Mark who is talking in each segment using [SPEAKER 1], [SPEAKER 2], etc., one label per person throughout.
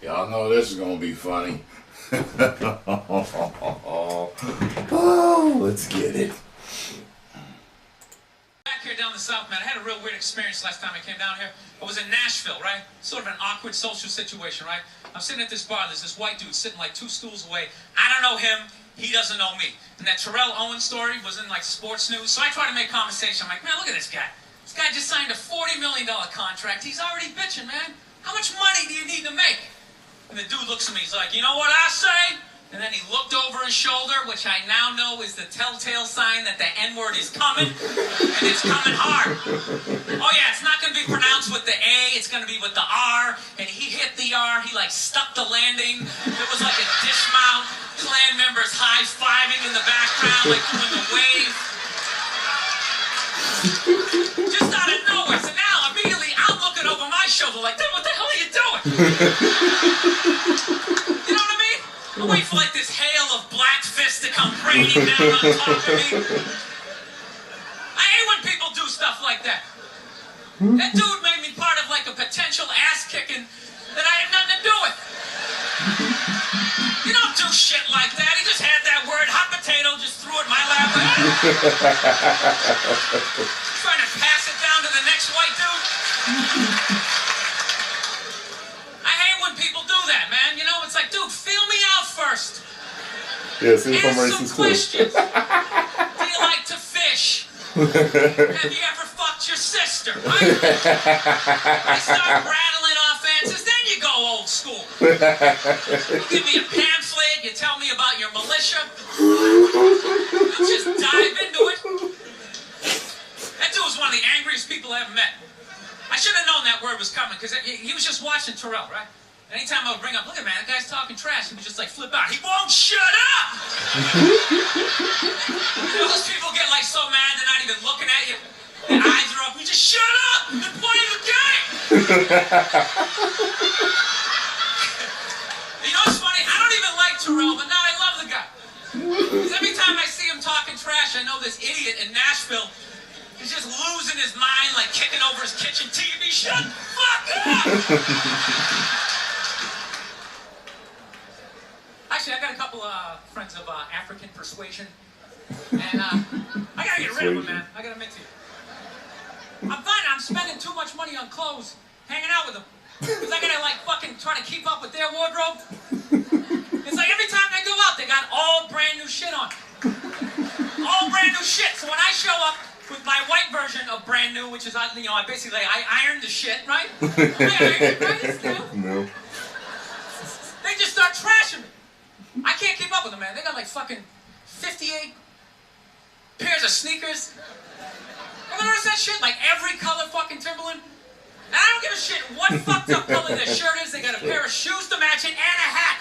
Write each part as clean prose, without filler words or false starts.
[SPEAKER 1] Y'all know this is gonna be funny. Oh, let's get it.
[SPEAKER 2] Back here down the south, man, I had a real weird experience last time I came down here. I was in Nashville, right? Sort of an awkward social situation, right? I'm sitting at this bar, there's this white dude sitting like 2 stools away. I don't know him, he doesn't know me. And that Terrell Owens story was in like sports news, so I try to make conversation. I'm like, man, look at this guy. This guy just signed a $40 million contract. He's already bitching, man. How much money do you need to make? And the dude looks at me, he's like, you know what I say? And then he looked over his shoulder, which I now know is the telltale sign that the N-word is coming, and it's coming hard. Oh yeah, it's not going to be pronounced with the A, it's going to be with the R, and he hit the R, he like stuck the landing. It was like a dismount, Klan members high-fiving in the background, like doing the wave. Just out of nowhere, so now immediately I'm looking over my shoulder like, dude, what the hell are you doing? You know what I mean? I wait for like this hail of black fists to come raining down on top of me. I hate when people do stuff like that. That dude made me part of like a potential ass kicking that I had nothing to do with. You don't do shit like that. He just had that word, hot potato, just threw it in my lap. Trying to pass it down to the next white dude. I hate when people do that, man. You know, it's like, dude, feel me out first.
[SPEAKER 1] Yeah, see if I'm
[SPEAKER 2] Ask
[SPEAKER 1] racist
[SPEAKER 2] some questions. Do you like to fish? Have you ever fucked your sister? Right? I start rattling off answers, then you go old school. You give me a pamphlet, you tell me about your militia. You just dive into it. That dude was one of the angriest people I ever met. I should have known that word was coming, because he was just watching Terrell, right? And anytime I would bring up, look at man, that guy's talking trash, he would just like flip out. He won't shut up! You know, those people get like so mad they're not even looking at you. Their eyes are up, you just shut up! They're playing the game! You know what's funny? I don't even like Terrell, but now I love the guy. Because every time I see him talking trash, I know this idiot in Nashville, he's just losing his mind, like kicking over his kitchen TV. Shut the fuck up! Actually, I got a couple friends of African persuasion, and I gotta get rid of them, man. I gotta admit to you. I'm finding I'm spending too much money on clothes, hanging out with them, because I gotta like fucking try to keep up with their wardrobe. It's like every time they go out, they got all brand new shit on. All brand new shit. So when I show up with my white version of brand new, which is, you know, I basically, I ironed the shit, right? I ironed it, right? It's new.
[SPEAKER 1] No.
[SPEAKER 2] They just start trashing me. I can't keep up with them, man. They got like fucking 58 pairs of sneakers. Ever notice that shit? Like every color fucking Timberland. And I don't give a shit what fucked up color their shirt is. They got a pair of shoes to match it and a hat.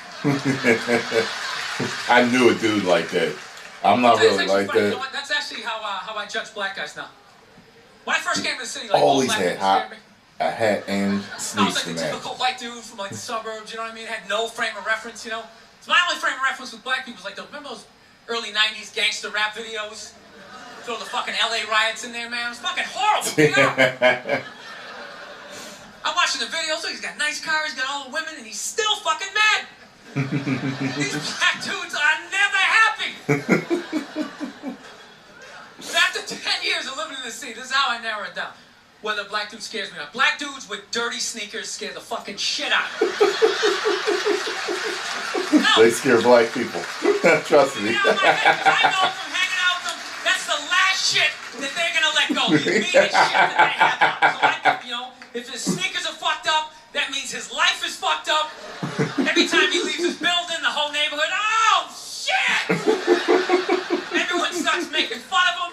[SPEAKER 1] I knew a dude like that. I'm not really like
[SPEAKER 2] funny.
[SPEAKER 1] that.
[SPEAKER 2] You know what? That's actually how I judge black guys now. When I first came to the city, like
[SPEAKER 1] Always
[SPEAKER 2] all black
[SPEAKER 1] had
[SPEAKER 2] people scared me.
[SPEAKER 1] a hat and
[SPEAKER 2] I was
[SPEAKER 1] sneaks
[SPEAKER 2] like
[SPEAKER 1] from
[SPEAKER 2] the
[SPEAKER 1] that.
[SPEAKER 2] typical white dude from like the suburbs, you know what I mean? Had no frame of reference, you know? So my only frame of reference with black people was like, remember those early 90s gangster rap videos? Throw the fucking LA riots in there, man. It was fucking horrible. You know? I'm watching the videos, look, he's got nice cars, he's got all the women, and he's still fucking mad. These black dudes are never happy. But after 10 years of living in the city, this is how I narrow it down. Whether a black dude scares me or not. Black dudes with dirty sneakers scare the fucking shit out of me. No.
[SPEAKER 1] They scare black people. Trust me.
[SPEAKER 2] You know, I know from hanging out with them, that's the last shit that they're gonna let go. The meanest shit that they have on. So I think, you know, if his sneakers are fucked up, that means his life is fucked up. Every time he leaves his building, the whole neighborhood, oh shit! Everyone starts making fun of him.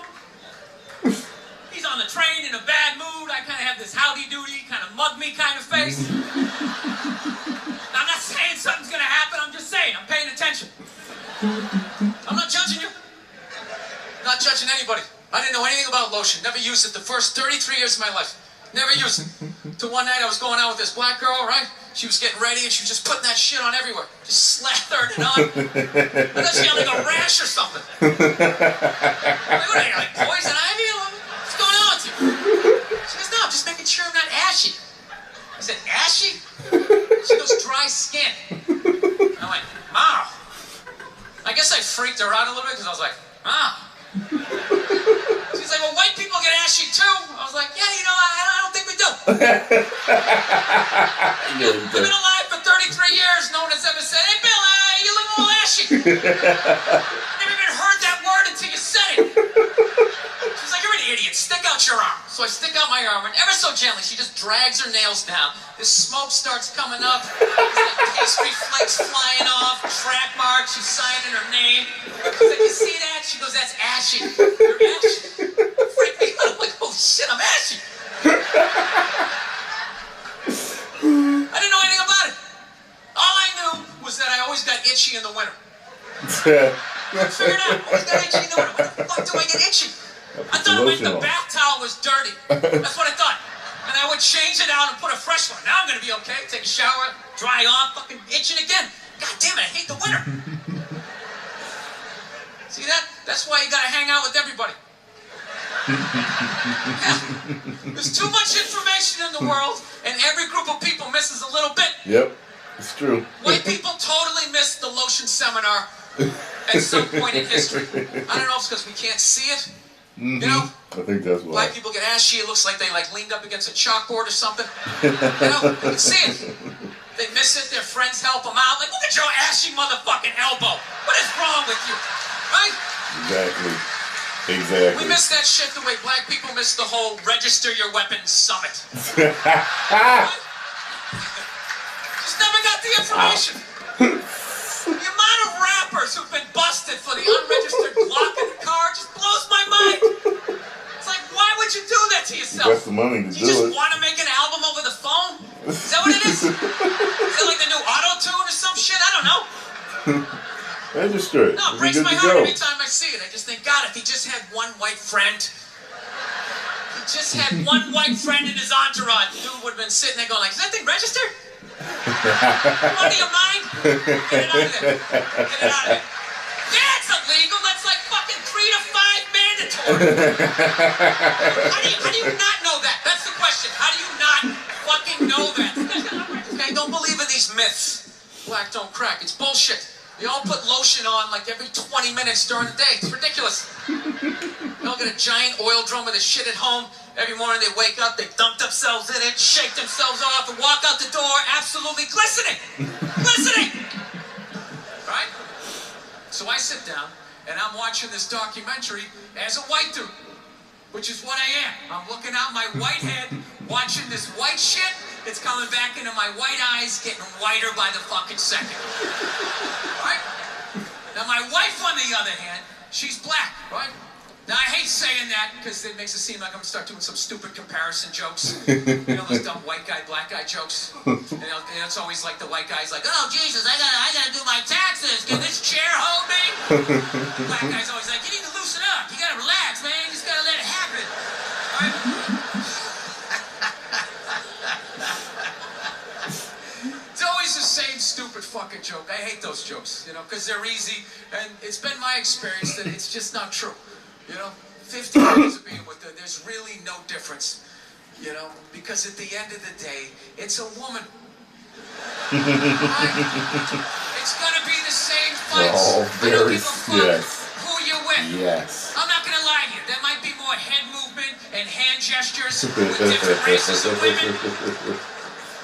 [SPEAKER 2] He's on the train in a bad mood. I kind of have this howdy-doody, kind of mug-me kind of face. I'm not saying something's going to happen. I'm just saying. I'm paying attention. I'm not judging you. I'm not judging anybody. I didn't know anything about lotion. Never used it the first 33 years of my life. Never used it. Till one night I was going out with this black girl, right? She was getting ready and she was just putting that shit on everywhere. Just slathered it on. And then she had like a rash or something. Like, what are you, like poison ivy? What's going on with you? She goes, no, I'm just making sure I'm not ashy. I said, ashy? She goes, dry skin. I went, Mom. I guess I freaked her out a little bit because I was like, Mom. She's like, well, white people get ashy too. I was like, yeah, you know, I don't think we do. I've been alive for 33 years. No one has ever said, hey, Bill, you look a little ashy. Never even heard that word until you said it. She's like, you're an idiot. Stick out your arm. So I stick out my arm, and ever so gently, she just drags her nails down. This smoke starts coming up. There's like pastry flakes flying off, track marks. She's signing her name. She's like, you see that? She goes, that's ashy. You're ashy. Freak me out. I'm like, holy shit, I'm ashy. I didn't know anything about it. All I knew was that I always got itchy in the winter. I figured out, I always got itchy in the winter. Why the fuck do I get itchy? I thought it meant the bath towel was dirty. That's what I thought. And I would change it out and put a fresh one. Now I'm going to be okay. Take a shower, dry off, fucking itching again. God damn it, I hate the winter. See that? That's why you got to hang out with everybody. Yeah. There's too much information in the world, and every group of people misses a little bit.
[SPEAKER 1] Yep, it's true.
[SPEAKER 2] White people totally missed the lotion seminar at some point in history. I don't know if it's because we can't see it.
[SPEAKER 1] Mm-hmm.
[SPEAKER 2] You know?
[SPEAKER 1] I think that's why.
[SPEAKER 2] Black people get ashy. It looks like they leaned up against a chalkboard or something. You know? You can see it. They miss it. Their friends help them out. Like, look at your ashy motherfucking elbow. What is wrong with you? Right?
[SPEAKER 1] Exactly.
[SPEAKER 2] We miss that shit the way black people miss the whole register your weapons summit. Just never got the information. The amount of rappers who've been busted for the unregistered Glock in the car just blows my mind. It's like, why would you do that to yourself?
[SPEAKER 1] That's the money to do
[SPEAKER 2] you just
[SPEAKER 1] it.
[SPEAKER 2] want to make an album over the phone? Is that what it is? Is it like the new auto-tune or some shit? I don't know.
[SPEAKER 1] Register it.
[SPEAKER 2] No, it breaks my heart every time I see it. I just think, God, if he just had one white friend, he just had one white friend in his entourage, the dude would have been sitting there going like, is that thing registered? Out of your mind? Get it out of there. Get it out of there. Yeah, it's illegal. That's like fucking 3 to 5 mandatory. How do you not know that? That's the question. How do you not fucking know that? Okay, don't believe in these myths. Black don't crack. It's bullshit. They all put lotion on like every 20 minutes during the day. It's ridiculous. They all get a giant oil drum of the shit at home. Every morning they wake up, they dump themselves in it, shake themselves off, and walk out the door absolutely glistening. Glistening! Right? So I sit down, and I'm watching this documentary as a white dude, which is what I am. I'm looking out my white head, watching this white shit. It's coming back into my white eyes, getting whiter by the fucking second. Right? Now my wife, on the other hand, she's black, right? Now I hate saying that because it makes it seem like I'm gonna start doing some stupid comparison jokes. You know those dumb white guy, black guy jokes? And it's always like the white guy's like, oh Jesus, I gotta do my taxes. Can this chair hold me? Black guy's always like, you need to loosen up. You gotta relax, man. You just gotta let it happen. Right? It's always the same stupid fucking joke. I hate those jokes, you know, because they're easy, and it's been my experience that it's just not true. You know, 50 years of being with her, there's really no difference, you know, because at the end of the day, it's a woman. Right? It's gonna be the same fights.
[SPEAKER 1] Oh,
[SPEAKER 2] I don't
[SPEAKER 1] very,
[SPEAKER 2] give a fuck
[SPEAKER 1] yes.
[SPEAKER 2] who you're with.
[SPEAKER 1] Yes.
[SPEAKER 2] I'm not gonna lie to you. There might be more head movement and hand gestures with different races of women.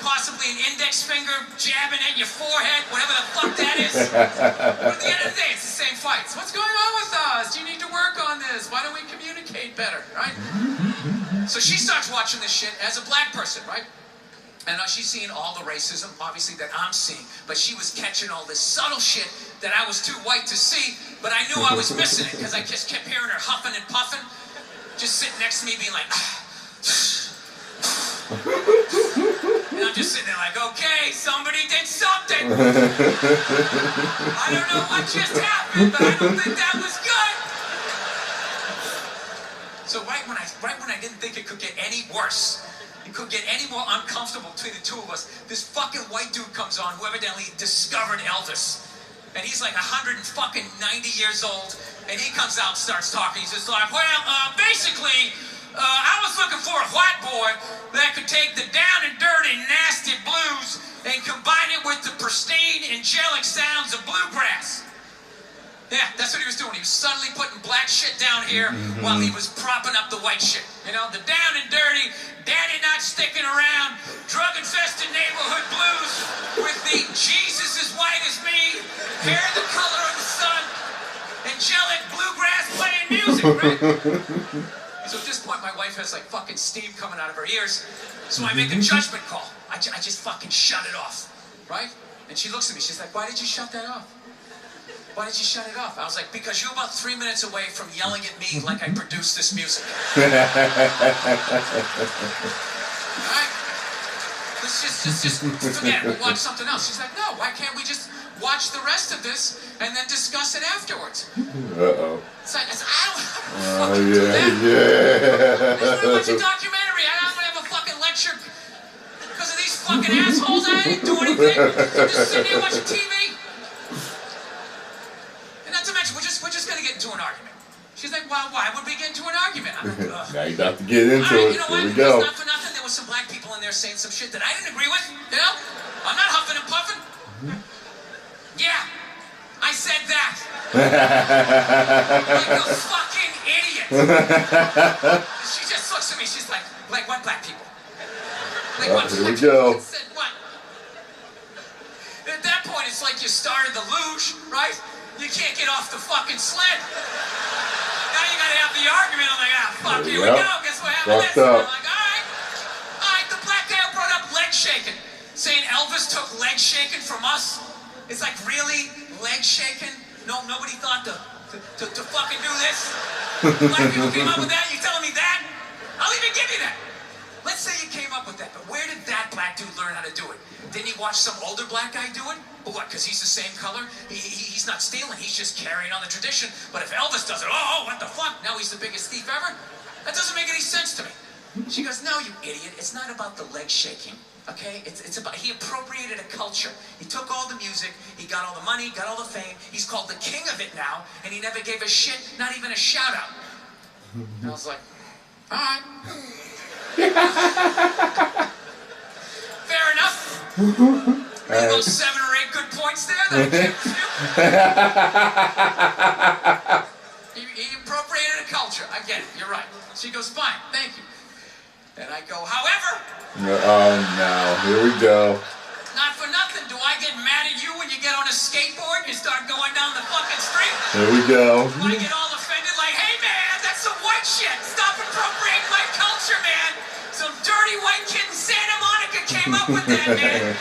[SPEAKER 2] Possibly an index finger jabbing at your forehead, whatever the fuck that is. But at the end of the day, it's the same fights. What's going on with us? You need to work on this. Why don't we communicate better, right? So she starts watching this shit as a black person, right? And she's seeing all the racism, obviously, that I'm seeing. But she was catching all this subtle shit that I was too white to see, but I knew I was missing it because I just kept hearing her huffing and puffing, just sitting next to me being like, and I'm just sitting there like, okay, somebody did something. I don't know what just happened, but I don't think that was good. So right when I didn't think it could get any worse, it could get any more uncomfortable between the two of us, this fucking white dude comes on who evidently discovered Elvis. And he's like 190 years old, and he comes out and starts talking. He's just like, well, basically, I was looking for a white boy that could take the down and dirty, nasty blues Yeah, that's what he was doing. He was subtly putting black shit down here while he was propping up the white shit. You know, the down and dirty, daddy not sticking around, drug-infested neighborhood blues with the Jesus as white as me, hair the color of the sun, angelic bluegrass playing music, right? So at this point, my wife has like fucking steam coming out of her ears. So I make a judgment call. I just fucking shut it off, right? And she looks at me, she's like, why did you shut that off? Why did you shut it off? I was like, because you're about 3 minutes away from yelling at me like I produced this music. Alright? Let's just forget it. We'll watch something else. She's like, no, why can't we just watch the rest of this and then discuss it afterwards?
[SPEAKER 1] Uh-oh.
[SPEAKER 2] It's like, I don't fucking do that. I just want to watch a documentary. I don't want to have a fucking lecture because of these fucking assholes. I didn't do anything. I'm just sitting here watching TV. Not to mention, we're just gonna get into an argument. She's like, well, why would we get into an argument? I'm like, ugh.
[SPEAKER 1] Now you're about to get into
[SPEAKER 2] All right,
[SPEAKER 1] it.
[SPEAKER 2] you know
[SPEAKER 1] Here
[SPEAKER 2] what?
[SPEAKER 1] we go.
[SPEAKER 2] It's not for nothing. There was some black people in there saying some shit that I didn't agree with. You know? I'm not huffing and puffing. Yeah, I said that. Like a fucking idiot. She just looks at me. She's like what black people? Like what?
[SPEAKER 1] Here we go.
[SPEAKER 2] Said what? At that point, it's like you started the luge, right? You can't get off the fucking sled. Now you gotta have the argument. I'm like, fuck, here we go. Guess what happened next? I'm like, all right. The black guy brought up leg shaking, saying Elvis took leg shaking from us. It's like, really? Leg shaking? No, nobody thought to fucking do this? Black people came up with that? You telling me that? I'll even give you that. Let's say you came up with that, but where did that black dude learn how to do it? Didn't he watch some older black guy do it? But what, because he's the same color? He's not stealing, he's just carrying on the tradition. But if Elvis does it, oh, what the fuck? Now he's the biggest thief ever? That doesn't make any sense to me. She goes, no, you idiot. It's not about the leg shaking, okay? It's about, he appropriated a culture. He took all the music, he got all the money, got all the fame. He's called the king of it now, and he never gave a shit, not even a shout out. And I was like, all right. Fair enough. Maybe those 7 or 8 good points there that I gave you. He appropriated a culture. I get it. You're right. She goes, fine. Thank you. And I go, however.
[SPEAKER 1] Oh, no. Here we go.
[SPEAKER 2] Not for nothing. Do I get mad at you when you get on a skateboard and you start going down the fucking street?
[SPEAKER 1] Here we go.
[SPEAKER 2] Do I get all offended like, hey, man, that's some white shit. Stop appropriating my culture, man. Some dirty white kid in Santa Monica came up with that, man.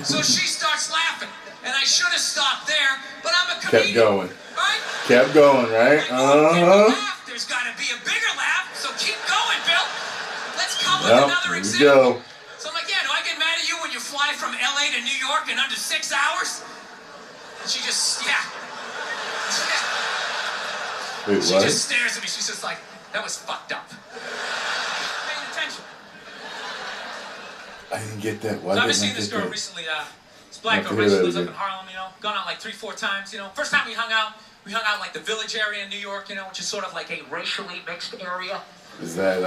[SPEAKER 2] So she starts laughing. And I should have stopped there, but I'm a comedian.
[SPEAKER 1] Kept going.
[SPEAKER 2] Right?
[SPEAKER 1] Kept going, right?
[SPEAKER 2] Laugh. There's got to be a bigger laugh, so keep going, Bill. Let's come with another example. So I'm like, yeah, do I get mad at you when you fly from LA to New York in under 6 hours? And she just,
[SPEAKER 1] Wait,
[SPEAKER 2] she
[SPEAKER 1] what?
[SPEAKER 2] just stares at me. She's just like, that was fucked up. Paying attention.
[SPEAKER 1] I didn't get that. Why
[SPEAKER 2] So I've been
[SPEAKER 1] didn't I
[SPEAKER 2] seeing this
[SPEAKER 1] get
[SPEAKER 2] girl
[SPEAKER 1] that?
[SPEAKER 2] recently. This black
[SPEAKER 1] Have
[SPEAKER 2] girl
[SPEAKER 1] to hear that
[SPEAKER 2] lives up
[SPEAKER 1] again.
[SPEAKER 2] in Harlem, you know. Gone out like 3-4 times, you know. First time we hung out like the Village area in New York, you know, which is sort of like a racially mixed area.
[SPEAKER 1] Is that,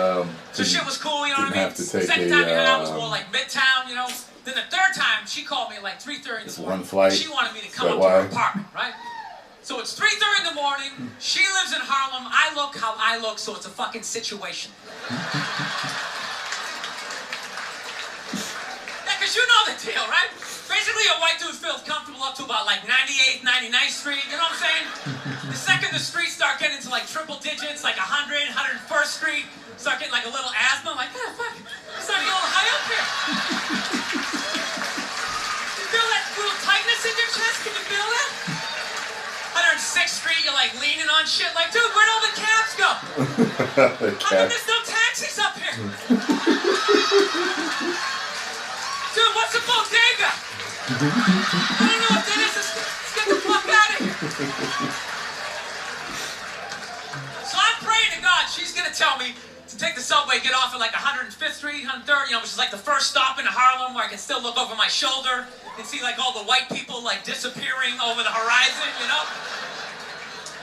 [SPEAKER 2] So shit was cool, you know what I mean?
[SPEAKER 1] have to take
[SPEAKER 2] Second time we hung out was more like Midtown, you know. Then the third time, she called me at like 3:30 in the
[SPEAKER 1] It's
[SPEAKER 2] morning.
[SPEAKER 1] one flight.
[SPEAKER 2] She wanted me to come
[SPEAKER 1] Is
[SPEAKER 2] up
[SPEAKER 1] that
[SPEAKER 2] to her
[SPEAKER 1] why?
[SPEAKER 2] apartment, right? So it's 3:30 in the morning. She lives in Harlem. I look how I look, so it's a fucking situation. Yeah, because you know the deal, right? Basically, a white dude feels comfortable up to about like 98th, 99th Street. You know what I'm saying? The second the streets start getting to like triple digits, like 100, 101st Street, start getting like a little asthma. I'm like, yeah, fuck, it's starting to get a little high up here. You feel that little tightness in your chest? Can you feel that? 106th Street, you're like leaning on shit. Like, dude, where'd all the cabs go? How come there's no taxis up here? Dude, what's a bodega? I don't know what that is. Let's get the fuck out of here. So I'm praying to God she's gonna tell me to take the subway, get off at like 105th Street, 103rd, you know, which is like the first stop in Harlem where I can still look over my shoulder and see like all the white people like disappearing over the horizon, you know?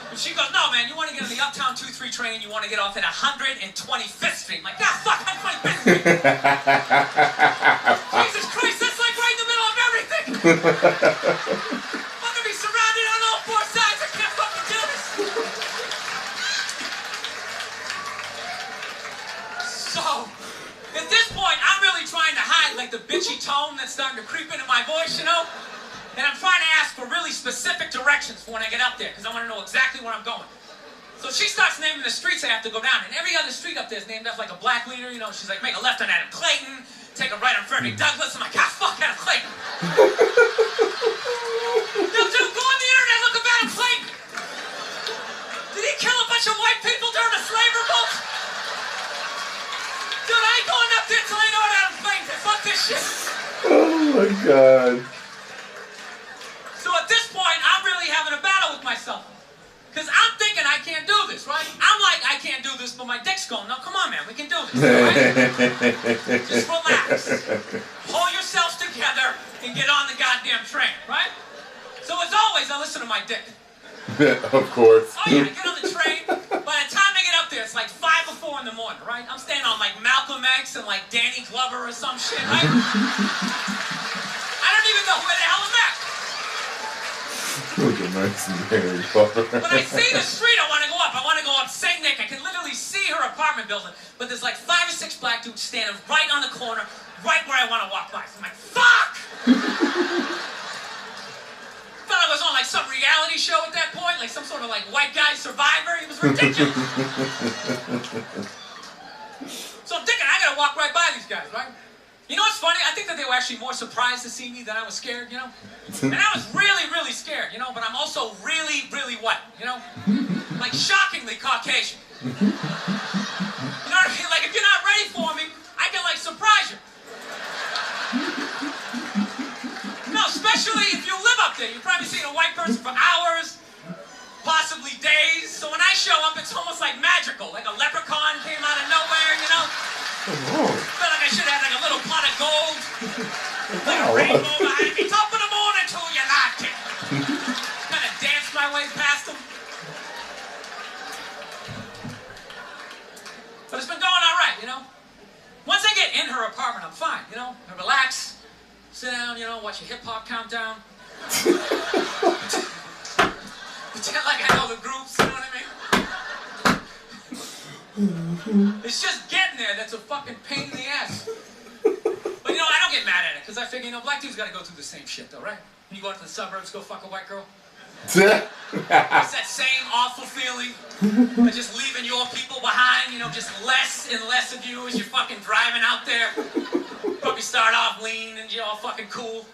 [SPEAKER 2] And she goes, no, man, you want to get on the Uptown 2-3 train, you want to get off at 125th Street. I'm like, ah, fuck, 125th Street. Jesus Christ, that's like right in the middle of everything. I'm gonna be surrounded on all 4 sides. I can't fucking like the bitchy tone that's starting to creep into my voice, you know? And I'm trying to ask for really specific directions for when I get up there, because I want to know exactly where I'm going. So she starts naming the streets I have to go down, and every other street up there is named after like a black leader, you know? She's like, make a left on Adam Clayton, take a right on Frederick Douglass. I'm like, ah, fuck Adam Clayton. Yo, dude, go on the internet, look up Adam Clayton. Did he kill a bunch of white people during the slave revolt? Dude, I ain't going up there till I know what Adam Clayton did. Fuck this shit.
[SPEAKER 1] Oh my God.
[SPEAKER 2] So at this point, I'm really having a battle with myself. Because I'm thinking I can't do this, right? I'm like, I can't do this, but my dick's going, no, come on, man, we can do this, right? Just relax. Hold yourselves together and get on the goddamn train, right? So as always, I listen to my dick.
[SPEAKER 1] Of course.
[SPEAKER 2] Oh yeah, I get on the train. By the time I get up there, it's like 5 or 4 in the morning, right? I'm staying on like Malcolm X and like Danny Glover or some shit, right? I don't even know where the hell I'm at.
[SPEAKER 1] Malcolm X and Danny Glover.
[SPEAKER 2] When I see the street, I want to go up. I want to go up St. Nick. I can literally see her apartment building, but there's like 5 or 6 black dudes standing right on the corner, right where I want to walk by. So I'm like, fuck! Thought I was on like some reality show at that point, like some sort of like white guy survivor. It was ridiculous. So I'm thinking I gotta walk right by these guys, right? You know what's funny? I think that they were actually more surprised to see me than I was scared, you know? And I was really, really scared, you know? But I'm also really, really white, you know? Like shockingly Caucasian. You know what I mean? Like if you're not ready for me, I can like surprise you. No, especially if you live up there. You've probably seen a white person for hours, possibly days. So when I show up, it's almost like magical. Like a leprechaun came out of nowhere, you know?
[SPEAKER 1] Oh.
[SPEAKER 2] Felt like I should have like a little pot of gold. Like a rainbow behind me. Top of the morning to you, like it. Kind of danced my way past them. But it's been going all right, you know? Once I get in her apartment, I'm fine, you know? I relax. Sit down, you know, watch a hip-hop countdown. Pretend like I know the groups, you know what I mean? It's just getting there that's a fucking pain in the ass. But you know, I don't get mad at it, because I figure, you know, black dudes gotta go through the same shit though, right? When you go out to the suburbs, go fuck a white girl. It's that same awful feeling of just leaving your people behind, you know, just less and less of you as you're fucking driving out there. Probably start off lean and you're all fucking cool.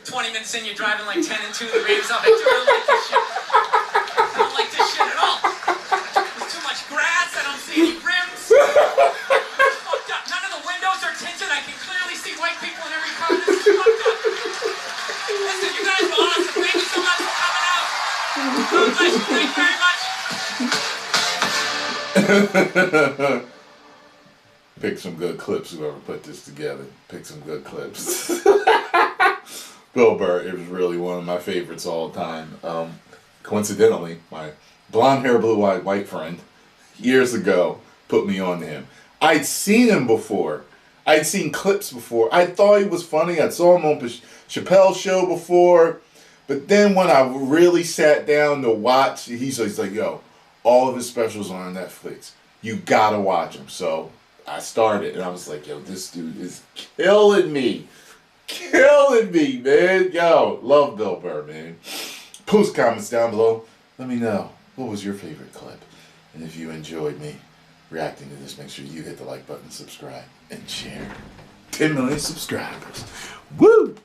[SPEAKER 2] 20 minutes in, you're driving like 10 and 2. The radio's up. I don't like this shit. I don't like this shit at all. There's too much grass. I don't see any rims. It's fucked up. None of the windows are tinted. I can clearly see white people in every car. This is fucked up. Listen, you guys were awesome. Thank you so much for coming out. God bless you. Thank you very much.
[SPEAKER 1] Pick some good clips, whoever put this together. Pick some good clips. Bill Burr, it was really one of my favorites all the time. Coincidentally, my blonde hair, blue-eyed white friend, years ago, put me on to him. I'd seen him before. I'd seen clips before. I thought he was funny. I saw him on Chappelle's show before. But then when I really sat down to watch, he's like, yo, all of his specials are on Netflix. You gotta watch them. So I started, and I was like, yo, this dude is killing me. Killing me, man. Yo, love Bill Burr, man. Post comments down below. Let me know, what was your favorite clip? And if you enjoyed me reacting to this, make sure you hit the like button, subscribe, and share. 10 million subscribers. Woo!